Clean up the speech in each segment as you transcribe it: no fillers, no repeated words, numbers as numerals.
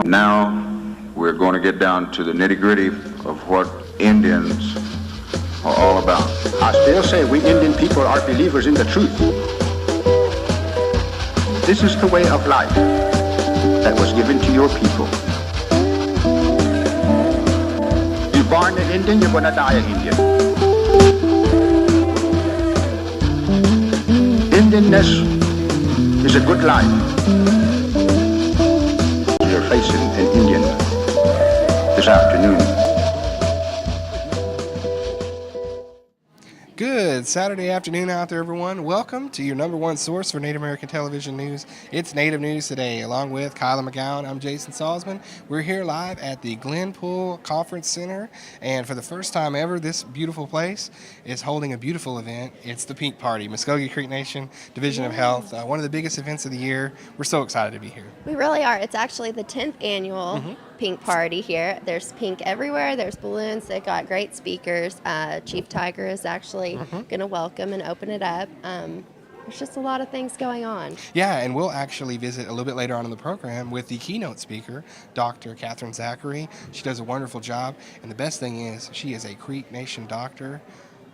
Now we're going to get down to the nitty-gritty of what Indians are all about. I still say we Indian people are believers in the truth. This is the way of life that was given to your people. You're born an Indian, you're going to die an Indian. Indianness is a good life. You're facing an Indian this afternoon. Good Saturday afternoon out there, everyone. Welcome to your number one source for Native American television news. It's Native News Today. Along with Kyla McGowan, I'm Jason Salzman. We're here live at the Glenpool Conference Center, and for the first time ever, this beautiful place is holding a beautiful event. It's the Pink Party, Muskogee Creek Nation Division of Health, one of the biggest events of the year. We're so excited to be here. We really are. It's actually the 10th annual Pink Party here. There's pink everywhere. There's balloons. They've got great speakers. Chief Tiger is actually going to welcome and open it up. There's just a lot of things going on. Yeah, and we'll actually visit a little bit later on in the program with the keynote speaker, Dr. Catherine Zachary. She does a wonderful job, and the best thing is she is a Creek Nation doctor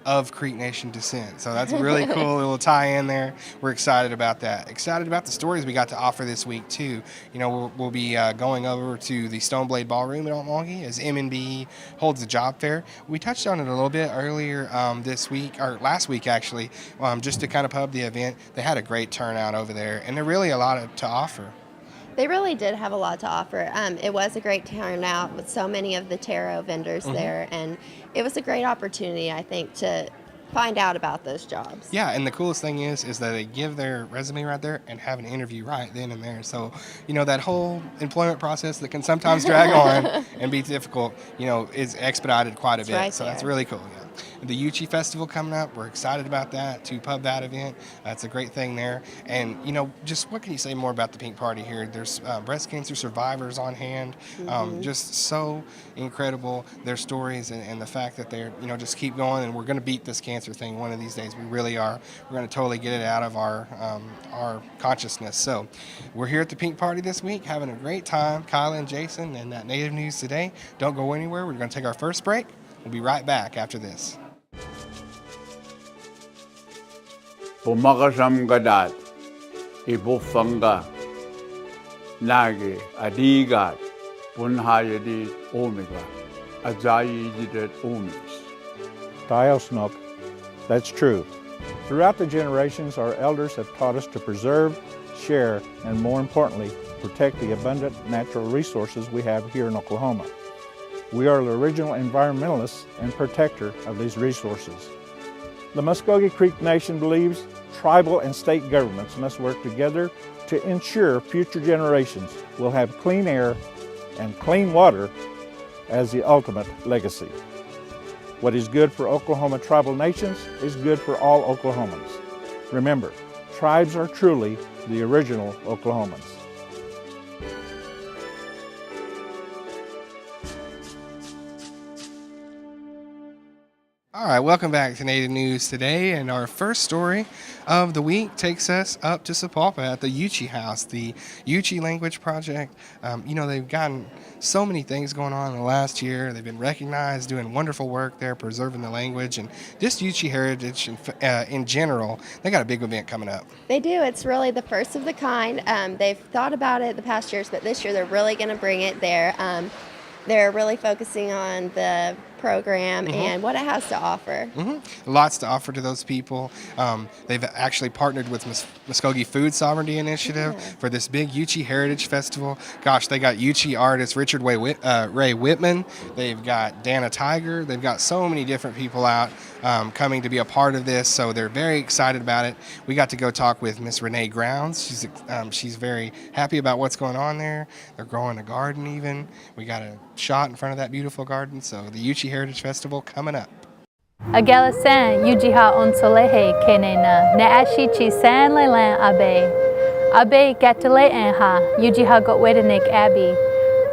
of Creek Nation descent. So that's a really cool little tie-in there. We're excited about that. Excited about the stories we got to offer this week, too. You know, we'll be going over to the Stoneblade Ballroom in Milwaukee as MNB holds a job fair. We touched on it a little bit earlier this week, or last week, actually, just to kind of pub the event. They had a great turnout over there, and there's really a lot to offer. They really did have a lot to offer. It was a great turnout with so many of the tarot vendors there, and it was a great opportunity, I think, to find out about those jobs. Yeah, and the coolest thing is that they give their resume right there and have an interview right then and there. So, you know, that whole employment process that can sometimes drag on and be difficult, you know, is expedited quite a bit. Right so there. that's really cool, yeah. The Uchi Festival coming up, we're excited about that, to pub that event. It's a great thing there. And, you know, just what can you say more about the Pink Party here? There's breast cancer survivors on hand. Just so incredible, their stories and the fact that they're, you know, just keep going, and we're going to beat this cancer thing one of these days. We really are. We're going to totally get it out of our consciousness. So we're here at the Pink Party this week, having a great time. Kyla and Jason and that Native News Today. Don't go anywhere. We're going to take our first break. We'll be right back after this. Pumakasam gadat, ibufanga, nage, adigat, punhayadit omega, ajayididet omis. Diosnuk, that's true. Throughout the generations, our elders have taught us to preserve, share, and more importantly, protect the abundant natural resources we have here in Oklahoma. We are the original environmentalists and protector of these resources. The Muskogee Creek Nation believes tribal and state governments must work together to ensure future generations will have clean air and clean water as the ultimate legacy. What is good for Oklahoma tribal nations is good for all Oklahomans. Remember, tribes are truly the original Oklahomans. All right, welcome back to Native News Today, and our first story of the week takes us up to Sapulpa at the Uchi House, the Uchi Language Project. You know, they've gotten so many things going on in the last year. They've been recognized, doing wonderful work there, preserving the language, and just Uchi heritage in general. They got a big event coming up. They do. It's really the first of the kind. They've thought about it the past years, but this year they're really going to bring it there. They're really focusing on the program and what it has to offer. Lots to offer to those people. They've actually partnered with Muskogee Food Sovereignty Initiative for this big Uchi Heritage Festival. Gosh, they got Uchi artist Richard Ray Whitman. They've got Dana Tiger. They've got so many different people out coming to be a part of this, so they're very excited about it. We got to go talk with Miss Renee Grounds. She's very happy about what's going on there. They're growing a garden even. We got a shot in front of that beautiful garden, so the Uchi Heritage Festival coming up. Agalasan Yujiha Onsolehe Kenena Naashichi San Lelan Abe Gatale Enha Yujiha Gotwedenik Abbey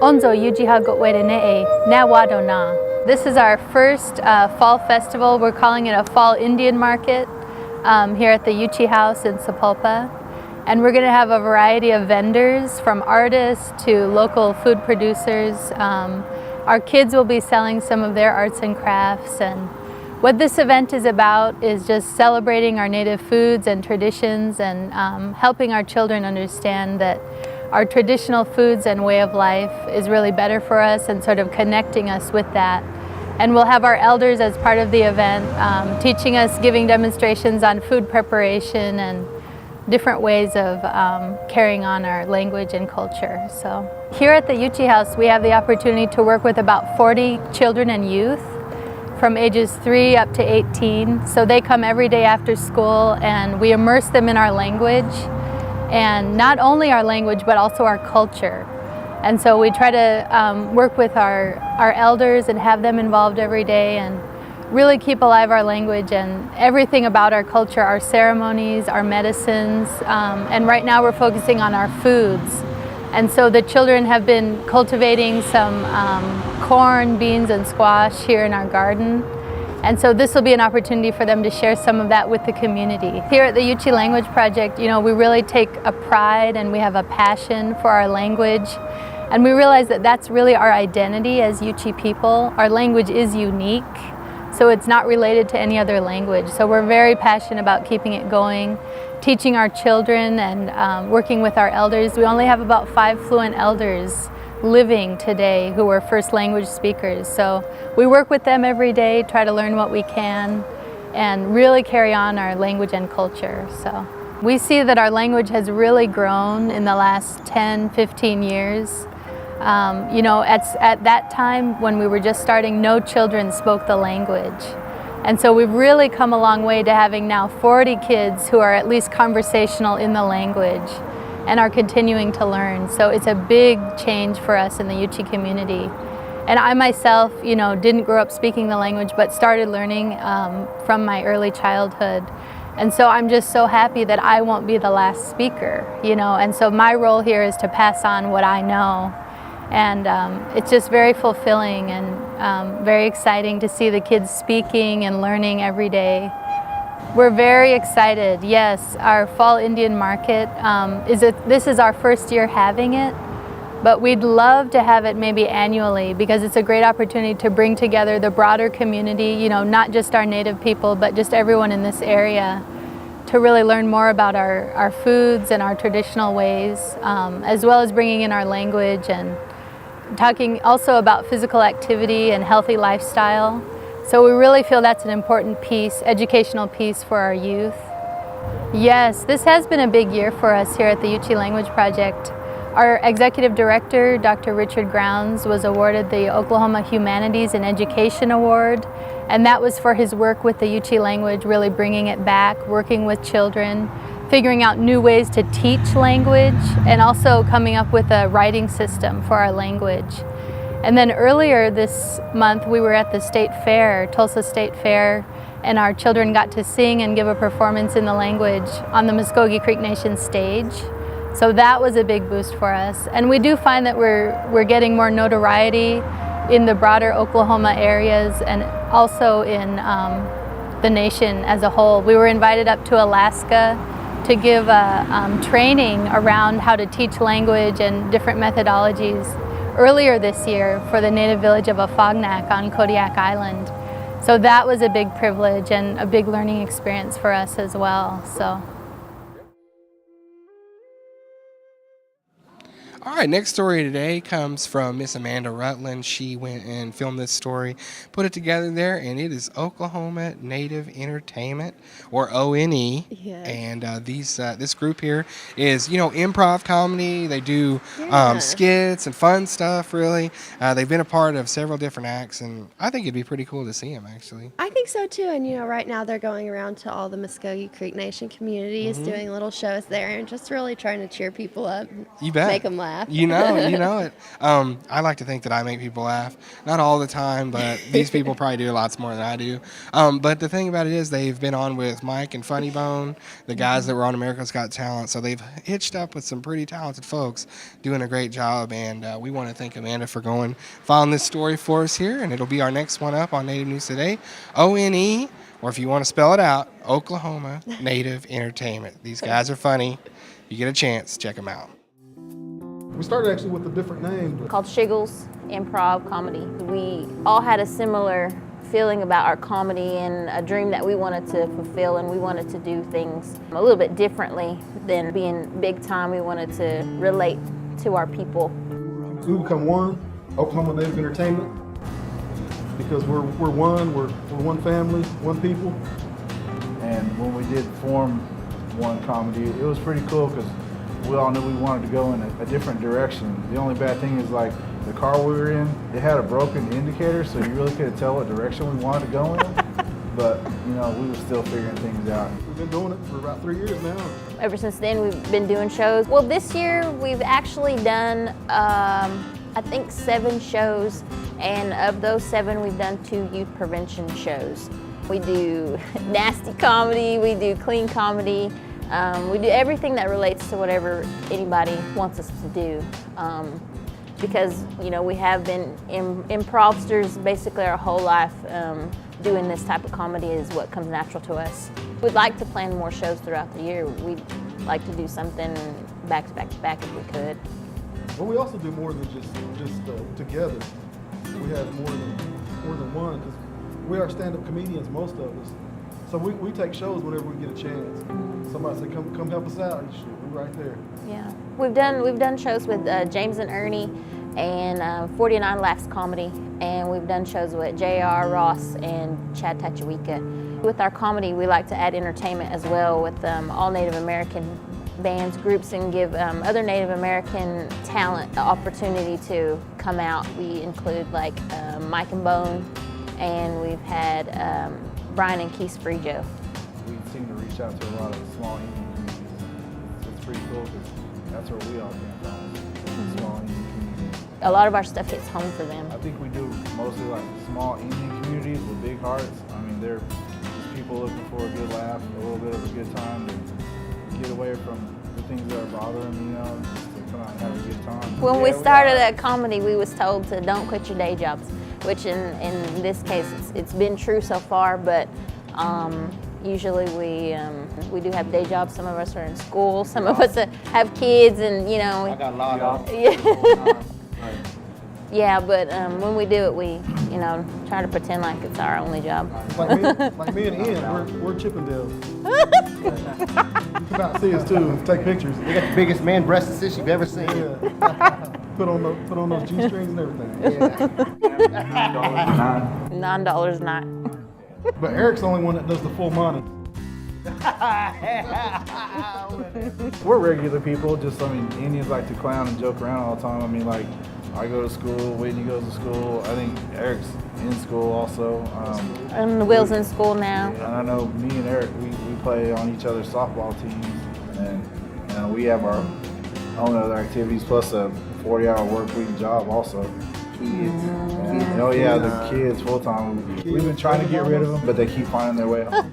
Onzo Yujiha Gotwedene Nawadona. This is our first fall festival. We're calling it a fall Indian market here at the Uchi House in Sapulpa. And we're going to have a variety of vendors, from artists to local food producers. Our kids will be selling some of their arts and crafts, and what this event is about is just celebrating our native foods and traditions, and helping our children understand that our traditional foods and way of life is really better for us, and sort of connecting us with that. And we'll have our elders as part of the event, teaching us, giving demonstrations on food preparation and different ways of carrying on our language and culture. So here at the Yuchi House, we have the opportunity to work with about 40 children and youth from ages 3 up to 18. So they come every day after school, and we immerse them in our language, and not only our language but also our culture. And so we try to work with our elders and have them involved every day, and really keep alive our language and everything about our culture, our ceremonies, our medicines, and right now we're focusing on our foods. And so the children have been cultivating some corn, beans, and squash here in our garden. And so this will be an opportunity for them to share some of that with the community. Here at the Yuchi Language Project, you know, we really take a pride and we have a passion for our language. And we realize that that's really our identity as Yuchi people. Our language is unique, so it's not related to any other language. So we're very passionate about keeping it going, teaching our children, and working with our elders. We only have about 5 fluent elders living today who are first language speakers. So we work with them every day, try to learn what we can, and really carry on our language and culture. So we see that our language has really grown in the last 10, 15 years. You know, at that time when we were just starting, no children spoke the language. And so we've really come a long way to having now 40 kids who are at least conversational in the language and are continuing to learn. So it's a big change for us in the Yuchi community. And I myself, you know, didn't grow up speaking the language, but started learning from my early childhood. And so I'm just so happy that I won't be the last speaker, you know, and so my role here is to pass on what I know. And it's just very fulfilling and very exciting to see the kids speaking and learning every day. We're very excited. Yes, our Fall Indian Market, this is our first year having it, but we'd love to have it maybe annually, because it's a great opportunity to bring together the broader community, you know, not just our native people, but just everyone in this area, to really learn more about our foods and our traditional ways, as well as bringing in our language and talking also about physical activity and healthy lifestyle. So we really feel that's an important piece, educational piece for our youth. Yes, this has been a big year for us here at the Yuchi Language Project. Our executive director, Dr. Richard Grounds, was awarded the Oklahoma Humanities and Education Award, and that was for his work with the Yuchi language, really bringing it back, working with children, figuring out new ways to teach language, and also coming up with a writing system for our language. And then earlier this month, we were at the State Fair, Tulsa State Fair, and our children got to sing and give a performance in the language on the Muskogee Creek Nation stage. So that was a big boost for us. And we do find that we're getting more notoriety in the broader Oklahoma areas and also in the nation as a whole. We were invited up to Alaska to give a training around how to teach language and different methodologies earlier this year for the native village of Afognak on Kodiak Island. So that was a big privilege and a big learning experience for us as well. So. All right, next story today comes from Miss Amanda Rutland. She went and filmed this story, put it together there, and it is Oklahoma Native Entertainment, or ONE. Yes. And this group here is, you know, improv comedy. They do skits and fun stuff, really. They've been a part of several different acts, and I think it'd be pretty cool to see them, actually. I think so too, and you know, right now they're going around to all the Muskogee Creek Nation communities, doing little shows there, and just really trying to cheer people up, You bet. make them laugh. You know it. I like to think that I make people laugh. Not all the time, but these people probably do lots more than I do. But the thing about it is they've been on with Mike and Funny Bone, the guys that were on America's Got Talent. So they've hitched up with some pretty talented folks doing a great job. And we want to thank Amanda for following this story for us here. And it'll be our next one up on Native News Today. ONE, or if you want to spell it out, Oklahoma Native Entertainment. These guys are funny. you get a chance, check them out. We started actually with a different name. Called Shiggles Improv Comedy. We all had a similar feeling about our comedy and a dream that we wanted to fulfill, and we wanted to do things a little bit differently than being big time. We wanted to relate to our people. We become one, Oklahoma Native Entertainment, because we're one family, one people. And when we did form One Comedy, it was pretty cool because we all knew we wanted to go in a different direction. The only bad thing is like the car we were in, it had a broken indicator, so you really couldn't tell what direction we wanted to go in. But, you know, we were still figuring things out. We've been doing it for about 3 years now. Ever since then, we've been doing shows. Well, this year we've actually done, I think 7 shows, and of those 7, we've done 2 youth prevention shows. We do nasty comedy, we do clean comedy, we do everything that relates to whatever anybody wants us to do. Because, you know, we have been improvsters basically our whole life. Doing this type of comedy is what comes natural to us. We'd like to plan more shows throughout the year. We'd like to do something back to back to back if we could. But we also do more than just together. We have more than one, because we are stand-up comedians, most of us. So we take shows whenever we get a chance. Somebody say, come help us out, and we're right there. Yeah, we've done shows with James and Ernie and 49 Laughs Comedy, and we've done shows with J.R. Ross and Chad Tachawika. With our comedy, we like to add entertainment as well with all Native American bands, groups, and give other Native American talent the opportunity to come out. We include like Mike and Bone, and we've had Brian and Keith Freejo. We seem to reach out to a lot of small Indian communities. It's pretty cool because that's where we all came from, small Indian communities. A lot of our stuff hits home for them. I think we do mostly like small Indian communities with big hearts. I mean, they're just people looking for a good laugh, a little bit of a good time to get away from the things that are bothering them, you know, just to come out and have a good time. When we started at comedy, we was told to don't quit your day jobs, which in this case, it's been true so far, but usually we do have day jobs. Some of us are in school, some of us have kids, and you know. I got a lot of them. Yeah. Yeah, but when we do it, we, you know, try to pretend like it's our only job. Like me and Ian, we're Chippendales. You come out and see us too, and take pictures. They got the biggest man breasts you've ever seen. Yeah. Put on those G-strings and everything. Yeah. $9 a night. But Eric's the only one that does the full money. We're regular people, just, I mean, Indians like to clown and joke around all the time. I mean, like, I go to school, Whitney goes to school, I think Eric's in school also. And Will's in school now. And I know me and Eric, we play on each other's softball teams, and you know, we have our own other activities, plus a 40-hour work week job also. Oh yeah, the kids full-time. We've been trying to get rid of them, but they keep finding their way home.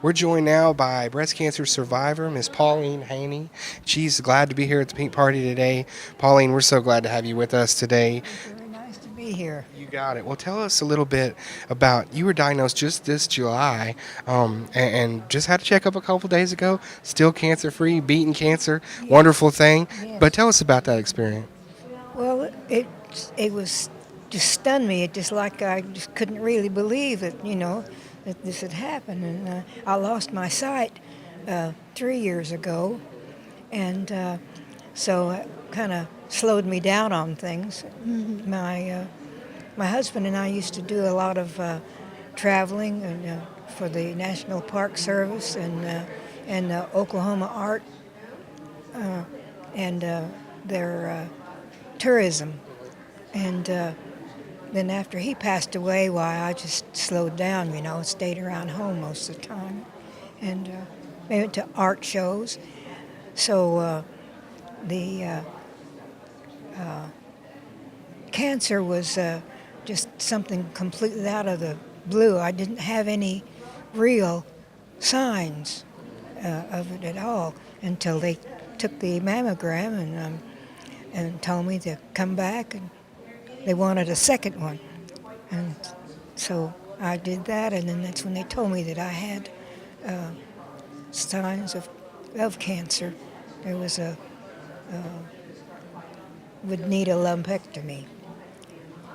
We're joined now by breast cancer survivor, Miss Pauline Haney. She's glad to be here at the Pink Party today. Pauline, we're so glad to have you with us today. Very nice to be here. You got it. Well, tell us a little bit about, you were diagnosed just this July and just had a checkup a couple days ago. Still cancer-free, beating cancer, yes. Wonderful thing. Yes. But tell us about that experience. Well, it was just stunned me. It just like I just couldn't really believe it, you know, that this had happened. And I lost my sight 3 years ago, and so it kind of slowed me down on things. My husband and I used to do a lot of traveling and for the National Park Service and Oklahoma Art and their tourism. And then after he passed away, why, I just slowed down, you know, stayed around home most of the time. And we went to art shows. So the cancer was just something completely out of the blue. I didn't have any real signs of it at all until they took the mammogram and told me to come back, and they wanted a second one. And so I did that, and then that's when they told me that I had signs of of cancer. There was would need a lumpectomy.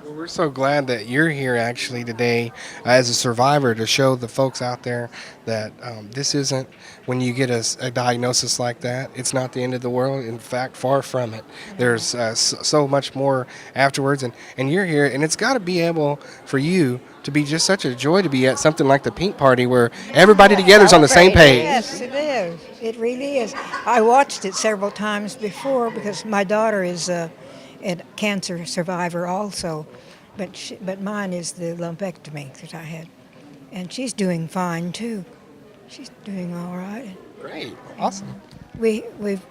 Well, we're so glad that you're here actually today as a survivor to show the folks out there that this isn't, when you get a diagnosis like that, it's not the end of the world. In fact, far from it. There's so much more afterwards, and you're here, and it's got to be able for you to be just such a joy to be at something like the Pink Party where everybody together's on the same page. Yes, it is. It really is. I watched it several times before because my daughter is a cancer survivor also, but mine is the lumpectomy that I had, and she's doing fine too. She's doing all right. Great, awesome. We've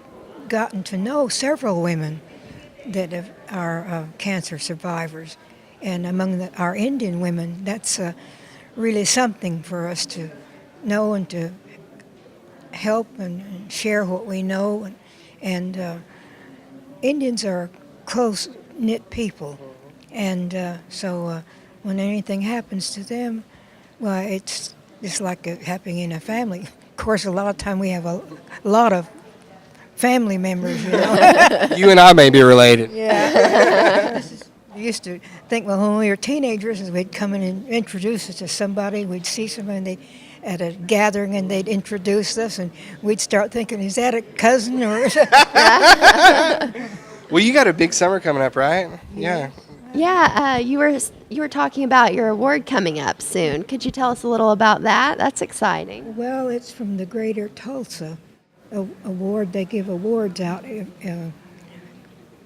gotten to know several women that are cancer survivors, and among our Indian women, that's really something for us to know and to help and share what we know. And Indians are close-knit people, and so when anything happens to them, well, it's like happening in a family. Of course, a lot of time we have a lot of family members, you know. You and I may be related. Yeah. We used to think, well, when we were teenagers, we'd come in and introduce us to somebody. We'd see somebody at a gathering, and they'd introduce us, and we'd start thinking, is that a cousin or? Well, you got a big summer coming up, right? Yeah. Yeah, you were talking about your award coming up soon. Could you tell us a little about that? That's exciting. Well, it's from the Greater Tulsa Award. They give awards out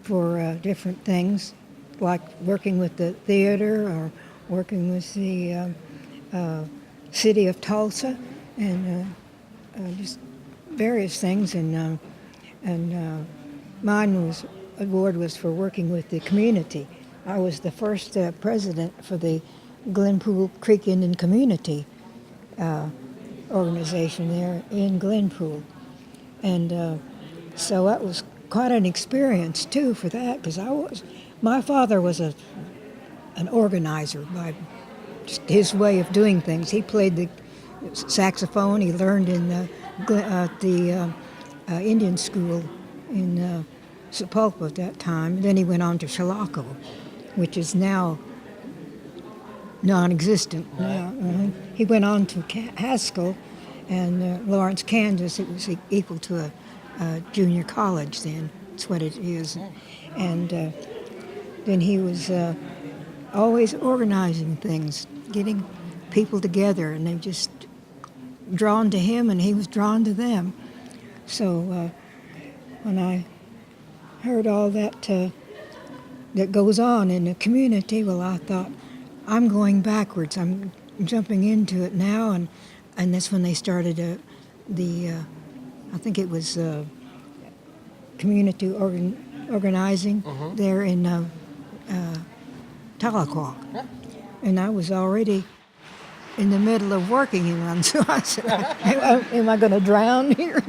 for different things, like working with the theater or working with the city of Tulsa, and just various things. And mine award was for working with the community. I was the first president for the Glenpool Creek Indian Community organization there in Glenpool. And so that was quite an experience too for that, because my father was an organizer by just his way of doing things. He played the saxophone. He learned in the Indian school in Sapulpa at that time. Then he went on to Chilocco, which is now non-existent. He went on to Haskell and Lawrence, Kansas. It was equal to a junior college then. That's what it is. And then he was always organizing things, getting people together, and they just drawn to him, and he was drawn to them. So when I heard all that that goes on in the community, well, I thought, I'm going backwards. I'm jumping into it now, and that's when they started I think it was community organizing there in Tahlequah. And I was already in the middle of working in one, so I said, am I going to drown here?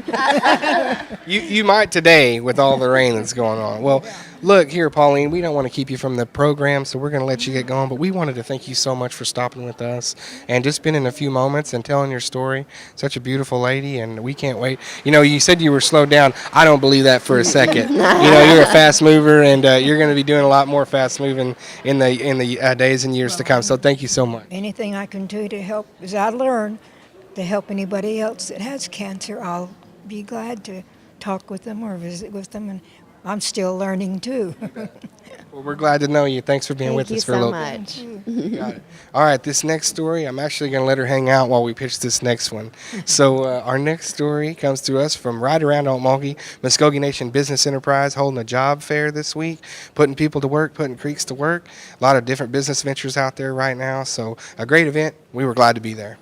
You might today with all the rain that's going on. Well, look here, Pauline, we don't want to keep you from the program, so we're going to let you get going, but we wanted to thank you so much for stopping with us and just spending a few moments and telling your story. Such a beautiful lady, and we can't wait. You know, you said you were slowed down. I don't believe that for a second. You know, you're a fast mover, and you're going to be doing a lot more fast moving in the days and years to come, so thank you so much. Anything I can do to help, as I learn, to help anybody else that has cancer, I'll be glad to talk with them or visit with them, and I'm still learning too. Well, we're glad to know you. Thanks for being with us for a little bit. Thank you so much. Got it. All right, this next story, I'm actually going to let her hang out while we pitch this next one. So our next story comes to us from right around Okmulgee, Muskogee Nation Business Enterprise holding a job fair this week, putting people to work, putting creeks to work. A lot of different business ventures out there right now. So a great event. We were glad to be there.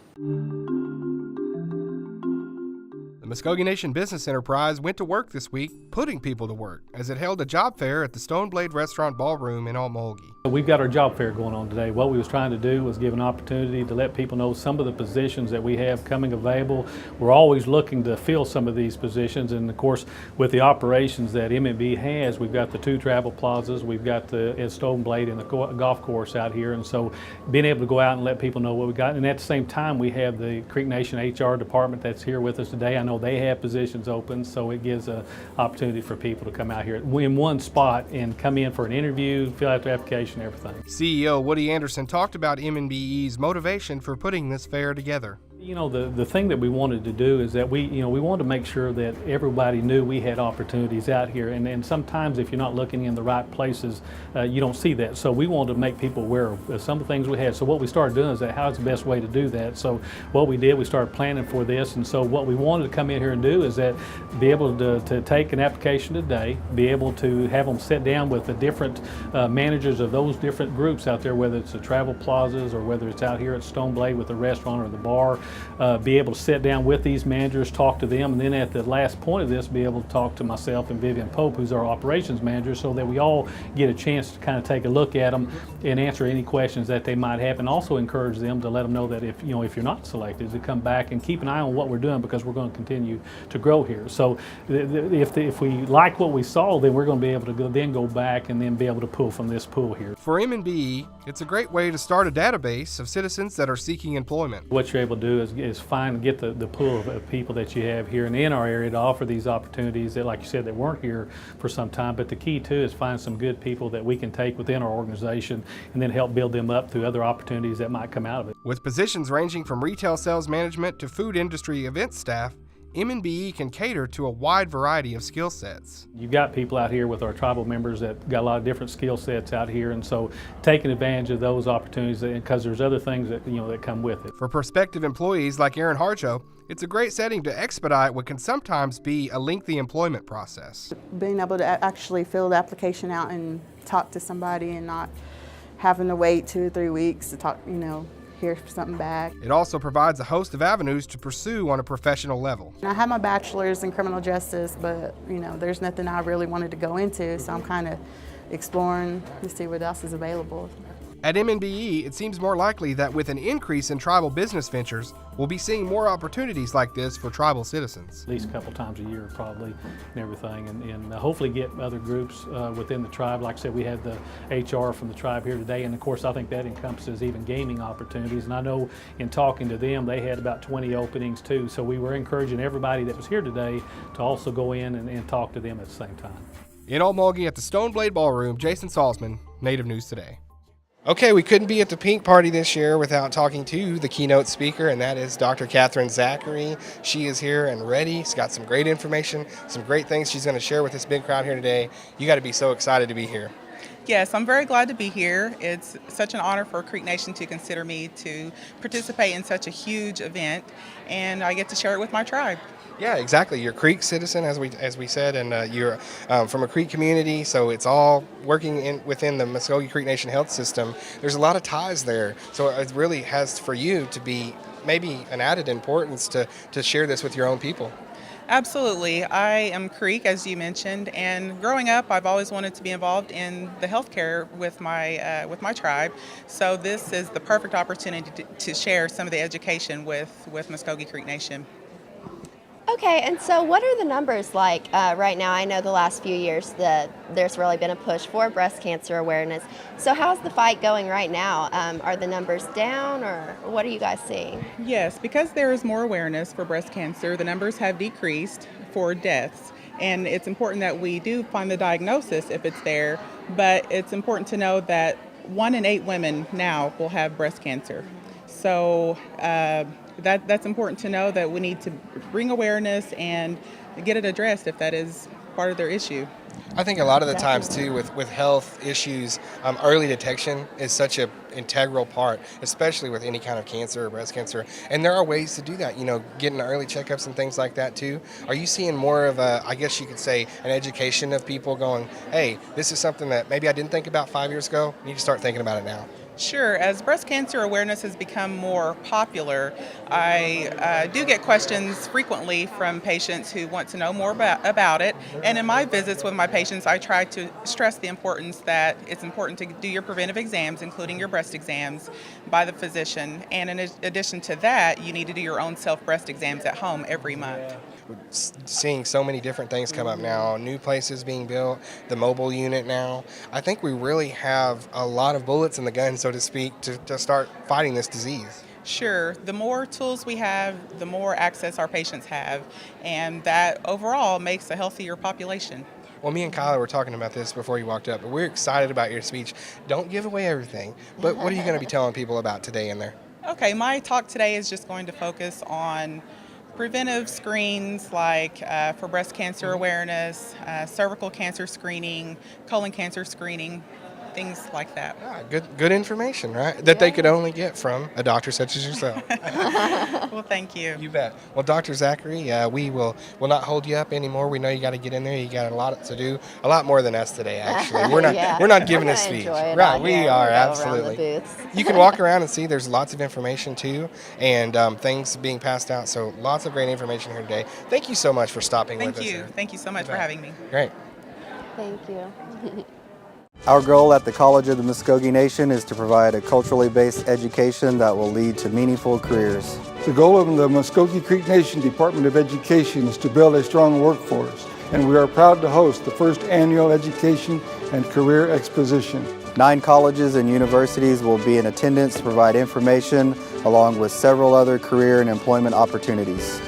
The Muskogee Nation Business Enterprise went to work this week, putting people to work, as it held a job fair at the Stoneblade Restaurant Ballroom in Okmulgee. We've got our job fair going on today. What we was trying to do was give an opportunity to let people know some of the positions that we have coming available. We're always looking to fill some of these positions, and of course with the operations that MNB has, we've got the 2 travel plazas, we've got the Stoneblade and the golf course out here, and so being able to go out and let people know what we got. And at the same time, we have the Creek Nation HR department that's here with us today. I know they have positions open, so it gives an opportunity for people to come out here in one spot and come in for an interview, fill out their application, everything. CEO Woody Anderson talked about MNBE's motivation for putting this fair together. The thing that we wanted to do is that we wanted to make sure that everybody knew we had opportunities out here, and sometimes if you're not looking in the right places, you don't see that. So we wanted to make people aware of some of the things we had. So what we started doing is that how's the best way to do that. So what we did, we started planning for this, and so what we wanted to come in here and do is that be able to take an application today, be able to have them sit down with the different managers of those different groups out there, whether it's the travel plazas or whether it's out here at Stoneblade with the restaurant or the bar. Be able to sit down with these managers, talk to them, and then at the last point of this, be able to talk to myself and Vivian Pope, who's our operations manager, so that we all get a chance to kind of take a look at them and answer any questions that they might have, and also encourage them to let them know that if you're not selected, to come back and keep an eye on what we're doing, because we're going to continue to grow here. So if we like what we saw, then we're going to be able to go back and then be able to pull from this pool here. For MNBE, it's a great way to start a database of citizens that are seeking employment. What you're able to do is get the pool of people that you have here and in our area to offer these opportunities that, like you said, that weren't here for some time. But the key too is find some good people that we can take within our organization and then help build them up through other opportunities that might come out of it. With positions ranging from retail sales management to food industry event staff, MNBE can cater to a wide variety of skill sets. You've got people out here with our tribal members that got a lot of different skill sets out here, and so taking advantage of those opportunities, because there's other things that that come with it. For prospective employees like Aaron Harjo, it's a great setting to expedite what can sometimes be a lengthy employment process. Being able to actually fill the application out and talk to somebody and not having to wait 2 or 3 weeks to talk, hear something back. It also provides a host of avenues to pursue on a professional level. I have my bachelor's in criminal justice, but there's nothing I really wanted to go into, so I'm kind of exploring to see what else is available. At MNBE, it seems more likely that with an increase in tribal business ventures, we'll be seeing more opportunities like this for tribal citizens. At least a couple times a year probably and everything, and hopefully get other groups within the tribe. Like I said, we had the HR from the tribe here today, and of course I think that encompasses even gaming opportunities, and I know in talking to them they had about 20 openings too, so we were encouraging everybody that was here today to also go in and talk to them at the same time. In Okmulgee at the Stoneblade Ballroom, Jason Salzman, Native News Today. Okay, we couldn't be at the Pink Party this year without talking to the keynote speaker, and that is Dr. Catherine Zachary. She is here and ready. She's got some great information, some great things she's going to share with this big crowd here today. You got to be so excited to be here. Yes, I'm very glad to be here. It's such an honor for Creek Nation to consider me to participate in such a huge event, and I get to share it with my tribe. Yeah, exactly. You're a Creek citizen, as we said, and you're from a Creek community, so it's all working within the Muskogee Creek Nation health system. There's a lot of ties there, so it really has for you to be maybe an added importance to share this with your own people. Absolutely. I am Creek, as you mentioned, and growing up, I've always wanted to be involved in the healthcare with my tribe. So this is the perfect opportunity to share some of the education with Muskogee Creek Nation. Okay, and so what are the numbers like right now? I know the last few years that there's really been a push for breast cancer awareness. So how's the fight going right now? Are the numbers down, or what are you guys seeing? Yes, because there is more awareness for breast cancer, the numbers have decreased for deaths. And it's important that we do find the diagnosis if it's there, but it's important to know that 1 in 8 women now will have breast cancer. So that's important to know, that we need to bring awareness and get it addressed if that is part of their issue. I think a lot of the times too with health issues, early detection is such an integral part, especially with any kind of cancer or breast cancer. And there are ways to do that, getting early checkups and things like that too. Are you seeing more of I guess you could say, an education of people going, hey, this is something that maybe I didn't think about 5 years ago, I need to start thinking about it now? Sure. As breast cancer awareness has become more popular, I do get questions frequently from patients who want to know more about it. And in my visits with my patients, I try to stress the importance that it's important to do your preventive exams, including your breast exams, by the physician. And in addition to that, you need to do your own self-breast exams at home every month. Seeing so many different things come up now, new places being built, the mobile unit now. I think we really have a lot of bullets in the gun, so to speak, to start fighting this disease. Sure. The more tools we have, the more access our patients have, and that overall makes a healthier population. Well, me and Kyla were talking about this before you walked up, but we're excited about your speech. Don't give away everything, but what are you going to be telling people about today in there? Okay, my talk today is just going to focus on preventive screens like for breast cancer awareness, cervical cancer screening, colon cancer screening, things like that. Good information, right? That they could only get from a doctor such as yourself. Well, thank you. You bet. Well, Dr. Zachary, we will not hold you up anymore. We know you got to get in there. You got a lot to do, a lot more than us today. Actually, we're not giving a speech, right? We are absolutely. You can walk around and see. There's lots of information too, and things being passed out. So lots of great information here today. Thank you so much for stopping with us. Thank you. Thank you so much for having me. Great. Thank you. Our goal at the College of the Muskogee Nation is to provide a culturally based education that will lead to meaningful careers. The goal of the Muskogee Creek Nation Department of Education is to build a strong workforce, and we are proud to host the first annual Education and Career Exposition. 9 colleges and universities will be in attendance to provide information along with several other career and employment opportunities.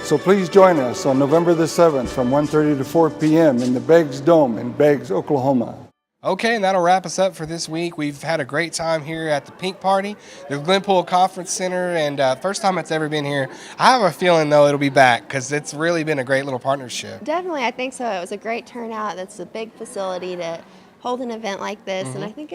So please join us on November the 7th from 1:30 to 4 p.m. in the Beggs Dome in Beggs, Oklahoma. Okay, and that'll wrap us up for this week. We've had a great time here at the Pink Party, the Glenpool Conference Center, and first time it's ever been here. I have a feeling, though, it'll be back because it's really been a great little partnership. Definitely, I think so. It was a great turnout. That's a big facility to hold an event like this, and I think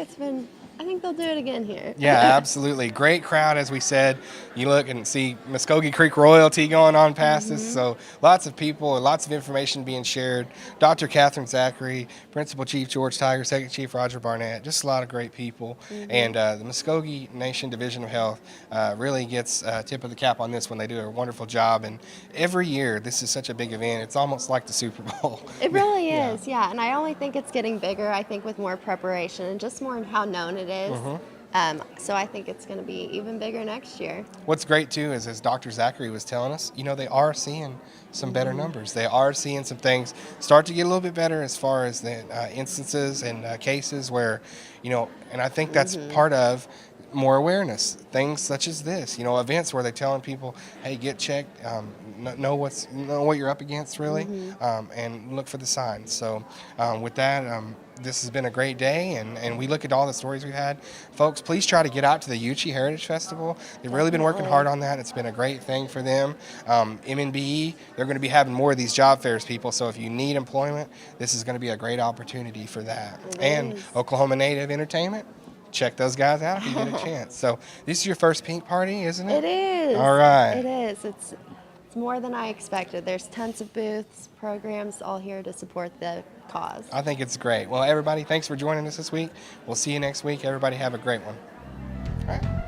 they'll do it again here. Yeah, absolutely. Great crowd, as we said. You look and see Muskogee Creek royalty going on past us, so lots of people and lots of information being shared. Dr. Catherine Zachary, Principal Chief George Tiger, Second Chief Roger Barnett, just a lot of great people. And the Muskogee Nation Division of Health really gets a tip of the cap on this when they do a wonderful job. And every year, this is such a big event. It's almost like the Super Bowl. It really is, yeah. And I only think it's getting bigger, I think, with more preparation and just more how known it is. So I think it's going to be even bigger next year. What's great too is, as Dr. Zachary was telling us, they are seeing some better numbers. They are seeing some things start to get a little bit better as far as the instances and cases where, and I think that's part of more awareness, things such as this, events where they're telling people, hey, get checked, know what you're up against really, and look for the signs. So with that, this has been a great day, and we look at all the stories we've had. Folks, please try to get out to the Yuchi Heritage Festival. They've really been working hard on that. It's been a great thing for them. MNBE, they're going to be having more of these job fairs, people, so if you need employment, this is going to be a great opportunity for that. And Oklahoma Native Entertainment, check those guys out if you get a chance. So this is your first Pink Party, isn't it? It is. All right. It is. It's more than I expected. There's tons of booths, programs, all here to support the cause. I think it's great. Well, everybody, thanks for joining us this week. We'll see you next week. Everybody have a great one. All right.